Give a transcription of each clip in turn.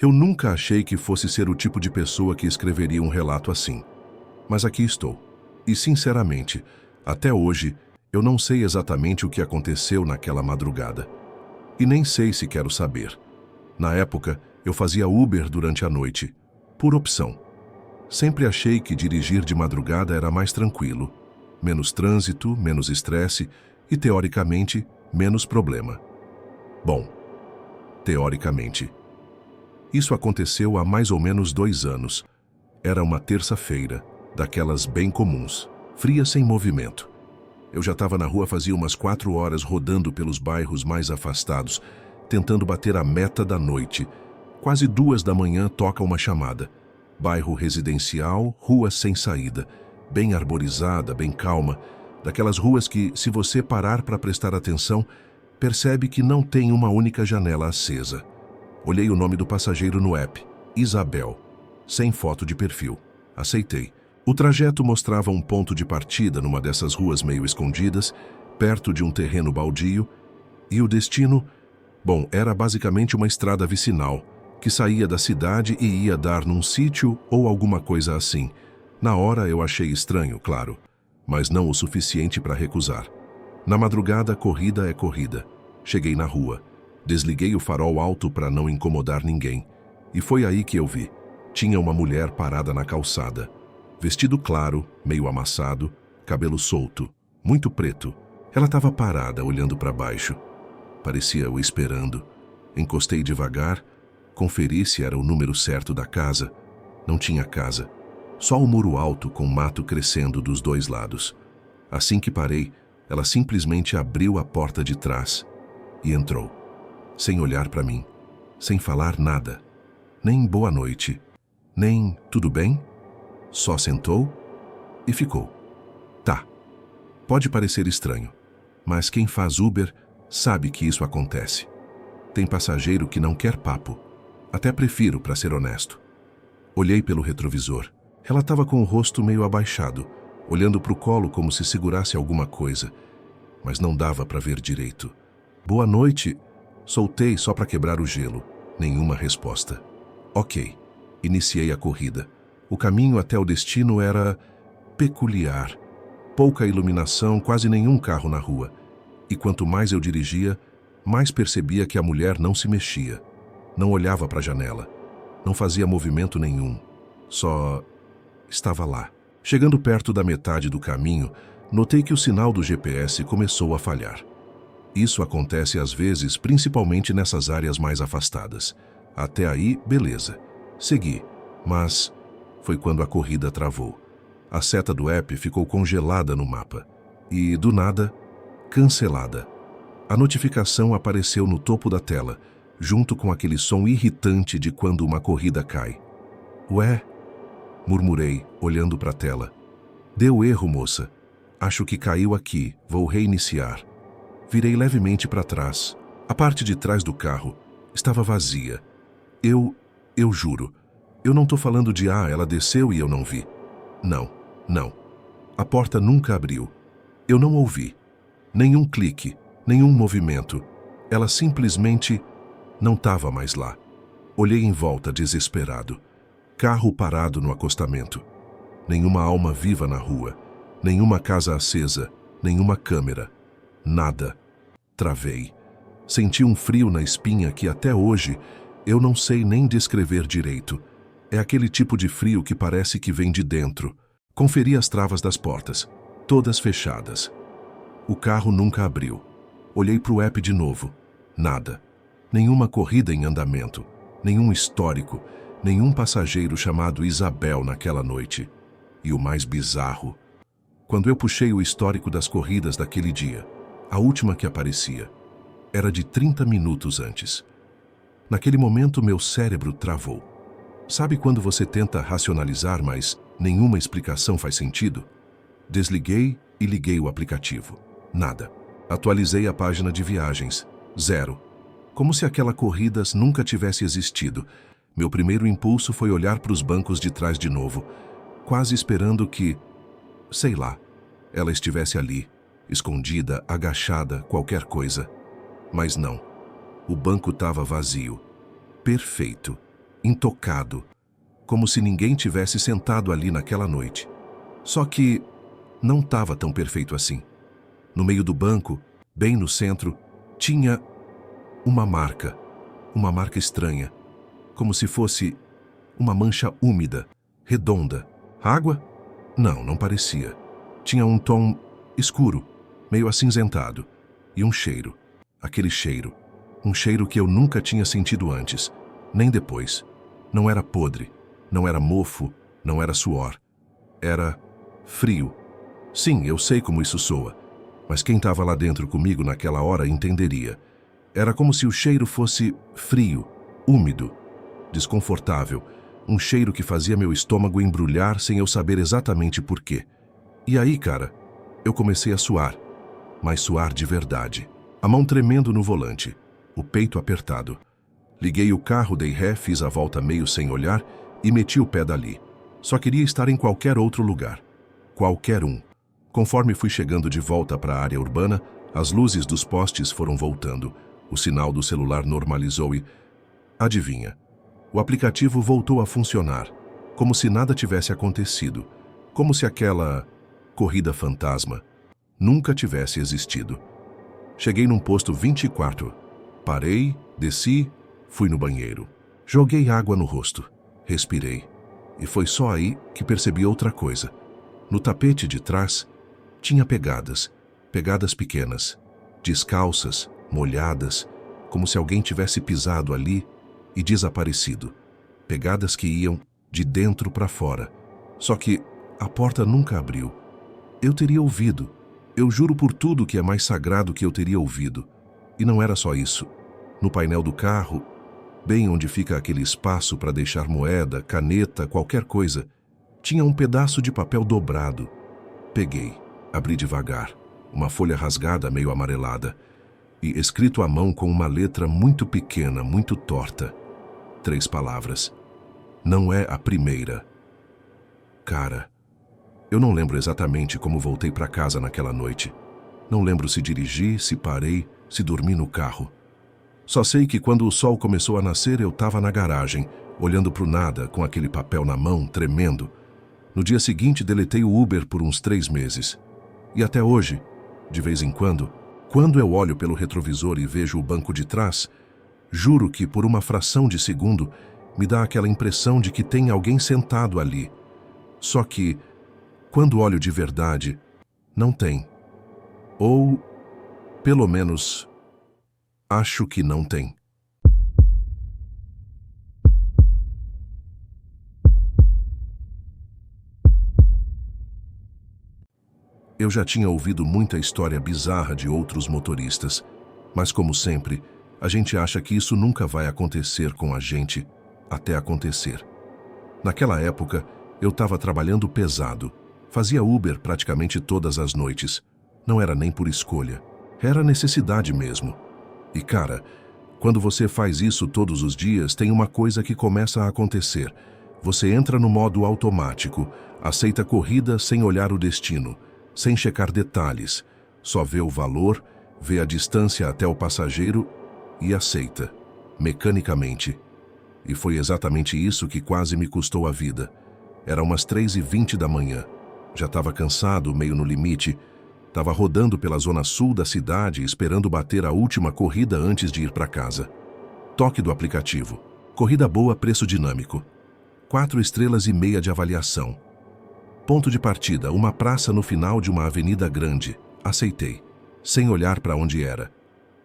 Eu nunca achei que fosse ser o tipo de pessoa que escreveria um relato assim. Mas aqui estou. E, sinceramente, até hoje, eu não sei exatamente o que aconteceu naquela madrugada. E nem sei se quero saber. Na época, eu fazia Uber durante a noite, por opção. Sempre achei que dirigir de madrugada era mais tranquilo. Menos trânsito, menos estresse e, teoricamente, menos problema. Bom, teoricamente. Isso aconteceu há mais ou menos 2 anos. Era uma terça-feira, daquelas bem comuns, fria sem movimento. Eu já estava na rua fazia umas 4 horas rodando pelos bairros mais afastados, tentando bater a meta da noite. Quase 2 da manhã toca uma chamada. Bairro residencial, rua sem saída, bem arborizada, bem calma, daquelas ruas que, se você parar para prestar atenção, percebe que não tem uma única janela acesa. Olhei o nome do passageiro no app, Isabel, sem foto de perfil. Aceitei. O trajeto mostrava um ponto de partida numa dessas ruas meio escondidas, perto de um terreno baldio, e o destino, bom, era basicamente uma estrada vicinal, que saía da cidade e ia dar num sítio ou alguma coisa assim. Na hora eu achei estranho, claro, mas não o suficiente para recusar. Na madrugada, corrida é corrida. Cheguei na rua. Desliguei o farol alto para não incomodar ninguém. E foi aí que eu vi. Tinha uma mulher parada na calçada. Vestido claro, meio amassado, cabelo solto, muito preto. Ela estava parada, olhando para baixo. Parecia o esperando. Encostei devagar, conferi se era o número certo da casa. Não tinha casa. Só o muro alto com mato crescendo dos 2 lados. Assim que parei, ela simplesmente abriu a porta de trás e entrou. Sem olhar para mim, sem falar nada. Nem boa noite, nem tudo bem. Só sentou e ficou. Tá, pode parecer estranho, mas quem faz Uber sabe que isso acontece. Tem passageiro que não quer papo. Até prefiro, para ser honesto. Olhei pelo retrovisor. Ela estava com o rosto meio abaixado, olhando para o colo como se segurasse alguma coisa, mas não dava para ver direito. Boa noite. Soltei só para quebrar o gelo. Nenhuma resposta. Ok. Iniciei a corrida. O caminho até o destino era peculiar. Pouca iluminação, quase nenhum carro na rua. E quanto mais eu dirigia, mais percebia que a mulher não se mexia. Não olhava para a janela. Não fazia movimento nenhum. Só estava lá. Chegando perto da metade do caminho, notei que o sinal do GPS começou a falhar. Isso acontece às vezes, principalmente nessas áreas mais afastadas. Até aí, beleza. Segui, mas foi quando a corrida travou. A seta do app ficou congelada no mapa. E, do nada, cancelada. A notificação apareceu no topo da tela, junto com aquele som irritante de quando uma corrida cai. Ué? Murmurei, olhando para a tela. Deu erro, moça. Acho que caiu aqui. Vou reiniciar. Virei levemente para trás. A parte de trás do carro estava vazia. Eu juro. Eu não tô falando de ela desceu e eu não vi. Não. A porta nunca abriu. Eu não ouvi. Nenhum clique, nenhum movimento. Ela simplesmente não estava mais lá. Olhei em volta desesperado. Carro parado no acostamento. Nenhuma alma viva na rua. Nenhuma casa acesa. Nenhuma câmera. Nada. Travei. Senti um frio na espinha que até hoje eu não sei nem descrever direito. É aquele tipo de frio que parece que vem de dentro. Conferi as travas das portas. Todas fechadas. O carro nunca abriu. Olhei para o app de novo. Nada. Nenhuma corrida em andamento. Nenhum histórico. Nenhum passageiro chamado Isabel naquela noite. E o mais bizarro, quando eu puxei o histórico das corridas daquele dia, a última que aparecia era de 30 minutos antes. Naquele momento, meu cérebro travou. Sabe quando você tenta racionalizar, mas nenhuma explicação faz sentido? Desliguei e liguei o aplicativo. Nada. Atualizei a página de viagens. 0. Como se aquela corrida nunca tivesse existido. Meu primeiro impulso foi olhar para os bancos de trás de novo, quase esperando que, sei lá, ela estivesse ali, escondida, agachada, qualquer coisa. Mas não. O banco estava vazio. Perfeito. intocado, como se ninguém tivesse sentado ali naquela noite. Só que não estava tão perfeito assim. No meio do banco, bem no centro, tinha uma marca estranha, como se fosse uma mancha úmida, redonda. Água? Não, não parecia. Tinha um tom escuro, meio acinzentado, e um cheiro. Aquele cheiro. Um cheiro que eu nunca tinha sentido antes, nem depois. Não era podre, não era mofo, não era suor. Era frio. Sim, eu sei como isso soa, mas quem estava lá dentro comigo naquela hora entenderia. Era como se o cheiro fosse frio, úmido, desconfortável, um cheiro que fazia meu estômago embrulhar sem eu saber exatamente por quê. E aí, cara, eu comecei a suar, mas suar de verdade. A mão tremendo no volante, o peito apertado. Liguei o carro, dei ré, fiz a volta meio sem olhar e meti o pé dali. Só queria estar em qualquer outro lugar. Qualquer um. Conforme fui chegando de volta para a área urbana, as luzes dos postes foram voltando. O sinal do celular normalizou e... Adivinha? O aplicativo voltou a funcionar, como se nada tivesse acontecido, como se aquela corrida fantasma nunca tivesse existido. Cheguei num posto 24. Parei, desci, fui no banheiro. Joguei água no rosto, respirei. E foi só aí que percebi outra coisa. No tapete de trás, tinha pegadas pequenas, descalças, molhadas, como se alguém tivesse pisado ali e desaparecido. Pegadas que iam de dentro para fora. Só que a porta nunca abriu. Eu teria ouvido. Eu juro por tudo que é mais sagrado que eu teria ouvido. E não era só isso. No painel do carro, bem onde fica aquele espaço para deixar moeda, caneta, qualquer coisa, tinha um pedaço de papel dobrado. Peguei, abri devagar, uma folha rasgada meio amarelada, e escrito à mão com uma letra muito pequena, muito torta. 3 palavras. Não é a primeira. Cara, eu não lembro exatamente como voltei para casa naquela noite. Não lembro se dirigi, se parei, se dormi no carro. Só sei que quando o sol começou a nascer, eu estava na garagem, olhando para o nada, com aquele papel na mão, tremendo. No dia seguinte, deletei o Uber por uns 3 meses. E até hoje, de vez em quando eu olho pelo retrovisor e vejo o banco de trás, juro que por uma fração de segundo me dá aquela impressão de que tem alguém sentado ali. Só que, quando olho de verdade, não tem. Ou, pelo menos, acho que não tem. Eu já tinha ouvido muita história bizarra de outros motoristas, mas como sempre, a gente acha que isso nunca vai acontecer com a gente, até acontecer. Naquela época, eu estava trabalhando pesado. Fazia Uber praticamente todas as noites. Não era nem por escolha. Era necessidade mesmo. E cara, quando você faz isso todos os dias, tem uma coisa que começa a acontecer. Você entra no modo automático, aceita corrida sem olhar o destino, sem checar detalhes. Só vê o valor, vê a distância até o passageiro e aceita, mecanicamente. E foi exatamente isso que quase me custou a vida. Era umas 3h20 da manhã. Já estava cansado, meio no limite. Estava rodando pela zona sul da cidade, esperando bater a última corrida antes de ir para casa. Toque do aplicativo. Corrida boa, preço dinâmico. 4,5 estrelas de avaliação. Ponto de partida, uma praça no final de uma avenida grande. Aceitei, sem olhar para onde era.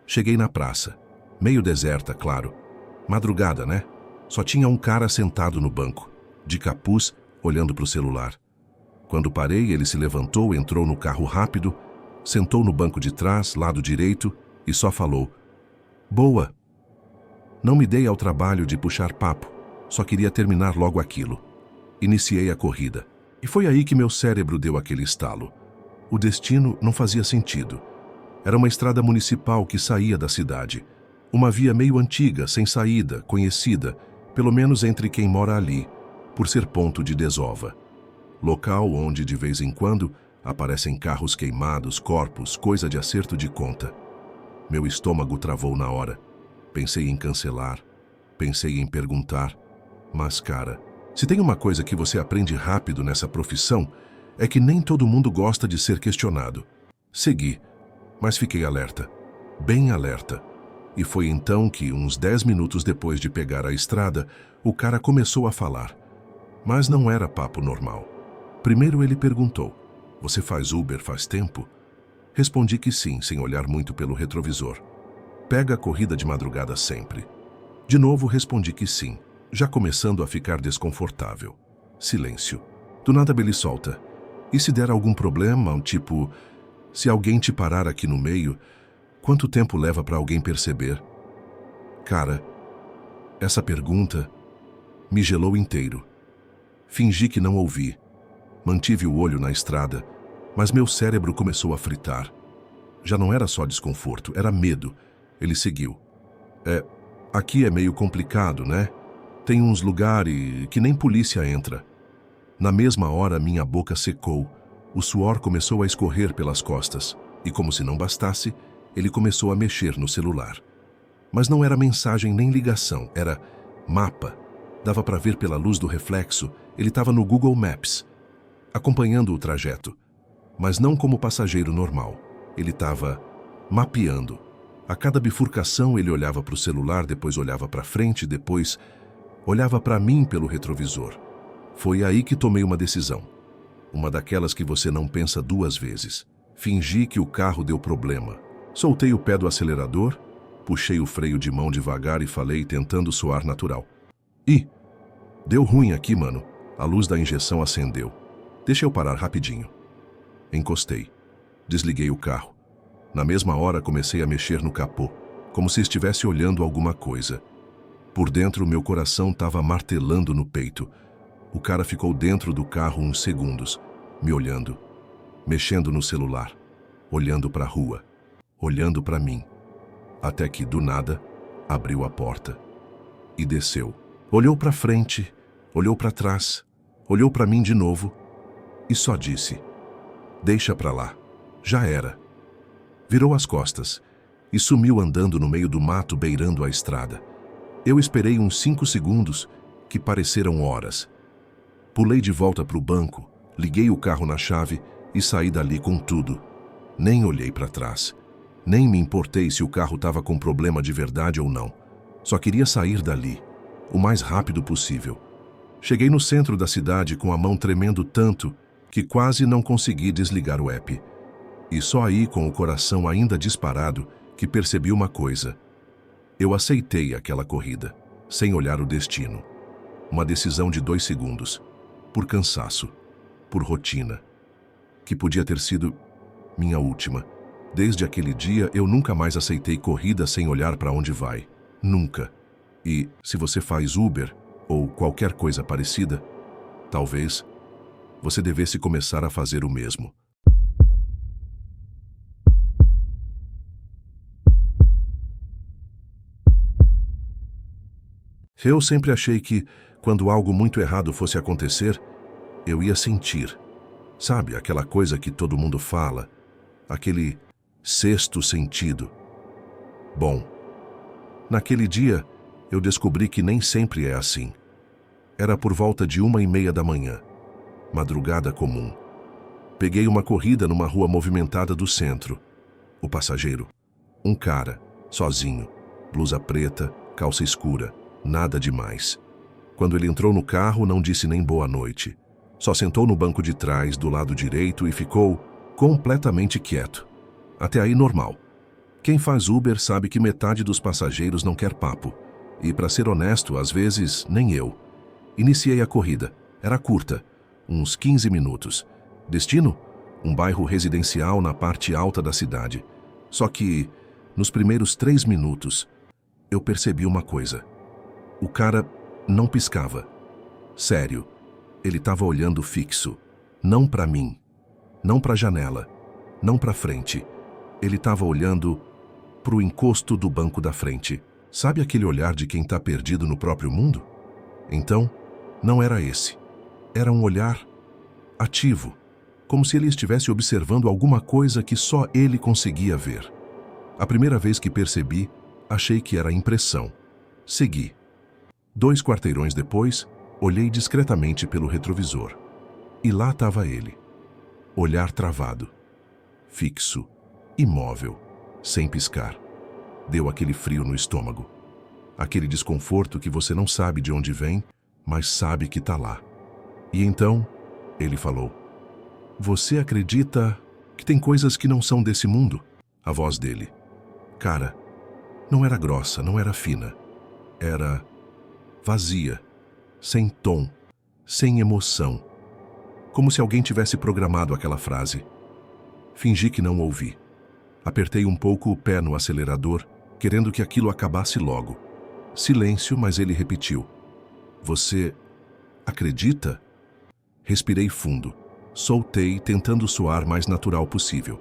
Cheguei na praça. Meio deserta, claro. Madrugada, né? Só tinha um cara sentado no banco, de capuz, olhando para o celular. Quando parei, ele se levantou, entrou no carro rápido, sentou no banco de trás, lado direito, e só falou: "Boa." Não me dei ao trabalho de puxar papo, só queria terminar logo aquilo. Iniciei a corrida. E foi aí que meu cérebro deu aquele estalo. O destino não fazia sentido. Era uma estrada municipal que saía da cidade. Uma via meio antiga, sem saída, conhecida, pelo menos entre quem mora ali, por ser ponto de desova. Local onde, de vez em quando, aparecem carros queimados, corpos, coisa de acerto de conta. Meu estômago travou na hora. Pensei em cancelar, pensei em perguntar, Mas, cara, se tem uma coisa que você aprende rápido nessa profissão, é que nem todo mundo gosta de ser questionado. Segui, mas fiquei alerta, bem alerta. E foi então que, uns 10 minutos depois de pegar a estrada, o cara começou a falar. Mas não era papo normal. Primeiro ele perguntou: "Você faz Uber faz tempo?" Respondi que sim, sem olhar muito pelo retrovisor. "Pega a corrida de madrugada sempre?" De novo respondi que sim, já começando a ficar desconfortável. Silêncio. Do nada ele solta: "E se der algum problema, tipo, se alguém te parar aqui no meio, quanto tempo leva para alguém perceber?" Cara, essa pergunta me gelou inteiro. Fingi que não ouvi. Mantive o olho na estrada, mas meu cérebro começou a fritar. Já não era só desconforto, era medo. Ele seguiu: Aqui é meio complicado, né? Tem uns lugares que nem polícia entra." Na mesma hora, minha boca secou. O suor começou a escorrer pelas costas. E como se não bastasse, ele começou a mexer no celular. Mas não era mensagem nem ligação, era mapa. Dava para ver pela luz do reflexo, ele estava no Google Maps, acompanhando o trajeto. Mas não como passageiro normal. Ele estava mapeando. A cada bifurcação ele olhava para o celular, depois olhava para frente, depois olhava para mim pelo retrovisor. Foi aí que tomei uma decisão. Uma daquelas que você não pensa duas vezes. Fingi que o carro deu problema. Soltei o pé do acelerador, puxei o freio de mão devagar e falei, tentando soar natural: "Ih, deu ruim aqui, mano." A luz da injeção acendeu. "Deixa eu parar rapidinho." Encostei. Desliguei o carro. Na mesma hora comecei a mexer no capô, como se estivesse olhando alguma coisa. Por dentro, meu coração estava martelando no peito. O cara ficou dentro do carro uns segundos, me olhando, mexendo no celular, olhando para a rua, olhando para mim. Até que, do nada, abriu a porta e desceu. Olhou para frente, olhou para trás, olhou para mim de novo e só disse: "Deixa pra lá, já era." Virou as costas e sumiu andando no meio do mato beirando a estrada. Eu esperei uns 5 segundos, que pareceram horas. Pulei de volta para o banco, liguei o carro na chave e saí dali com tudo. Nem olhei para trás. Nem me importei se o carro estava com problema de verdade ou não. Só queria sair dali, o mais rápido possível. Cheguei no centro da cidade com a mão tremendo tanto que quase não consegui desligar o app. E só aí, com o coração ainda disparado, que percebi uma coisa. Eu aceitei aquela corrida, sem olhar o destino. Uma decisão de 2 segundos. Por cansaço, por rotina. Que podia ter sido minha última. Desde aquele dia, eu nunca mais aceitei corrida sem olhar para onde vai. Nunca. E, se você faz Uber, ou qualquer coisa parecida, talvez você devesse começar a fazer o mesmo. Eu sempre achei que, quando algo muito errado fosse acontecer, eu ia sentir. Sabe, aquela coisa que todo mundo fala, aquele sexto sentido. Bom, naquele dia, eu descobri que nem sempre é assim. Era por volta de 1h30 da manhã, madrugada comum. Peguei uma corrida numa rua movimentada do centro. O passageiro, um cara, sozinho, blusa preta, calça escura, nada demais. Quando ele entrou no carro, não disse nem boa noite. Só sentou no banco de trás, do lado direito, e ficou completamente quieto. Até aí, normal. Quem faz Uber sabe que metade dos passageiros não quer papo. E, para ser honesto, às vezes, nem eu. Iniciei a corrida. Era curta, uns 15 minutos. Destino? Um bairro residencial na parte alta da cidade. Só que, nos primeiros 3 minutos, eu percebi uma coisa. O cara não piscava. Sério, ele estava olhando fixo. Não para mim, não para a janela, não para frente. Ele estava olhando para o encosto do banco da frente. Sabe aquele olhar de quem está perdido no próprio mundo? Então, não era esse. Era um olhar ativo, como se ele estivesse observando alguma coisa que só ele conseguia ver. A primeira vez que percebi, achei que era impressão. Segui. 2 quarteirões depois, olhei discretamente pelo retrovisor. E lá estava ele. Olhar travado. Fixo. Imóvel. Sem piscar. Deu aquele frio no estômago. Aquele desconforto que você não sabe de onde vem, mas sabe que está lá. E então, ele falou: "Você acredita que tem coisas que não são desse mundo?" A voz dele. Cara, não era grossa, não era fina. Era vazia, sem tom, sem emoção. Como se alguém tivesse programado aquela frase. Fingi que não ouvi. Apertei um pouco o pé no acelerador, querendo que aquilo acabasse logo. Silêncio, mas ele repetiu: "Você acredita?" Respirei fundo. Soltei, tentando soar mais natural possível.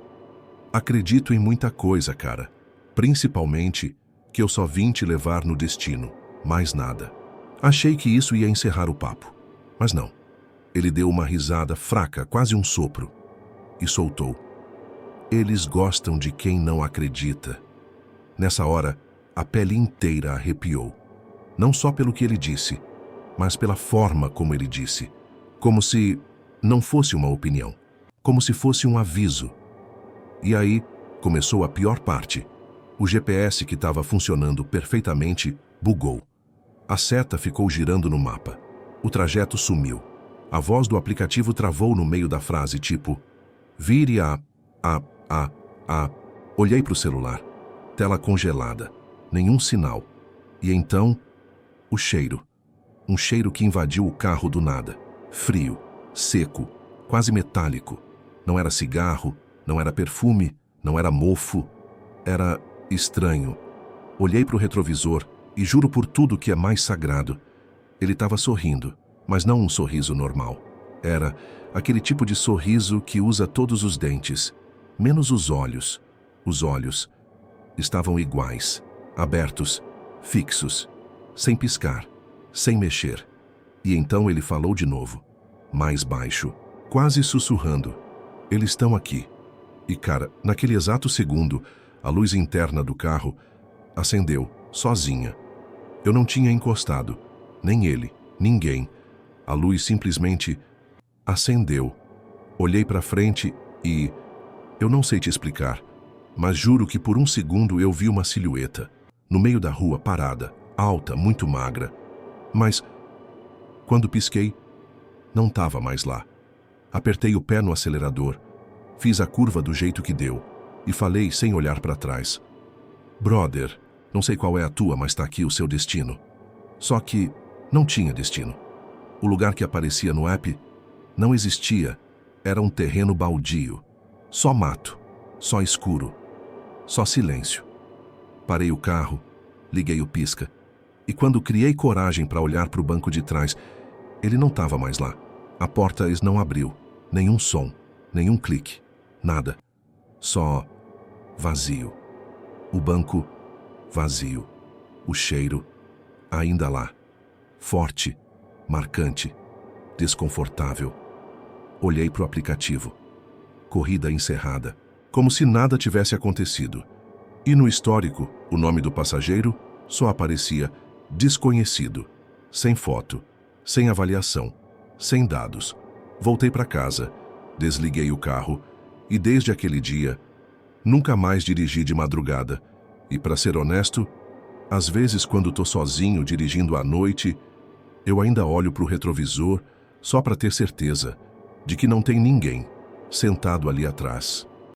Acredito em muita coisa, cara. Principalmente que eu só vim te levar no destino. Mais nada. Achei que isso ia encerrar o papo. Mas não. Ele deu uma risada fraca, quase um sopro. E soltou: "Eles gostam de quem não acredita." Nessa hora, a pele inteira arrepiou. Não só pelo que ele disse, mas pela forma como ele disse. Como se não fosse uma opinião. Como se fosse um aviso. E aí, começou a pior parte. O GPS, que estava funcionando perfeitamente, bugou. A seta ficou girando no mapa. O trajeto sumiu. A voz do aplicativo travou no meio da frase, tipo: "Vire a... Olhei para o celular. Tela congelada. Nenhum sinal. E então, o cheiro. Um cheiro que invadiu o carro do nada. Frio, seco, quase metálico. Não era cigarro, não era perfume, não era mofo. Era estranho. Olhei para o retrovisor e juro por tudo que é mais sagrado. Ele estava sorrindo, mas não um sorriso normal. Era aquele tipo de sorriso que usa todos os dentes, menos os olhos. Os olhos estavam iguais, abertos, fixos, sem piscar, sem mexer. E então ele falou de novo, mais baixo, quase sussurrando: "Eles estão aqui." E cara, naquele exato segundo, a luz interna do carro acendeu, sozinha. Eu não tinha encostado, nem ele, ninguém. A luz simplesmente acendeu. Olhei para frente e... eu não sei te explicar, mas juro que por um segundo eu vi uma silhueta, no meio da rua, parada, alta, muito magra. Mas, quando pisquei, não estava mais lá. Apertei o pé no acelerador, fiz a curva do jeito que deu e falei sem olhar para trás: "Brother, não sei qual é a tua, mas está aqui o seu destino." Só que não tinha destino. O lugar que aparecia no app não existia. Era um terreno baldio. Só mato, só escuro, só silêncio. Parei o carro, liguei o pisca. E quando criei coragem para olhar para o banco de trás, ele não estava mais lá. A porta não abriu. Nenhum som, nenhum clique, nada. Só vazio. O banco vazio. O cheiro ainda lá. Forte, marcante, desconfortável. Olhei para o aplicativo. Corrida encerrada. Como se nada tivesse acontecido. E no histórico, o nome do passageiro só aparecia desconhecido. Sem foto, sem avaliação, sem dados. Voltei para casa, desliguei o carro e desde aquele dia, nunca mais dirigi de madrugada. E para ser honesto, às vezes quando tô sozinho dirigindo à noite, eu ainda olho para o retrovisor só para ter certeza de que não tem ninguém sentado ali atrás.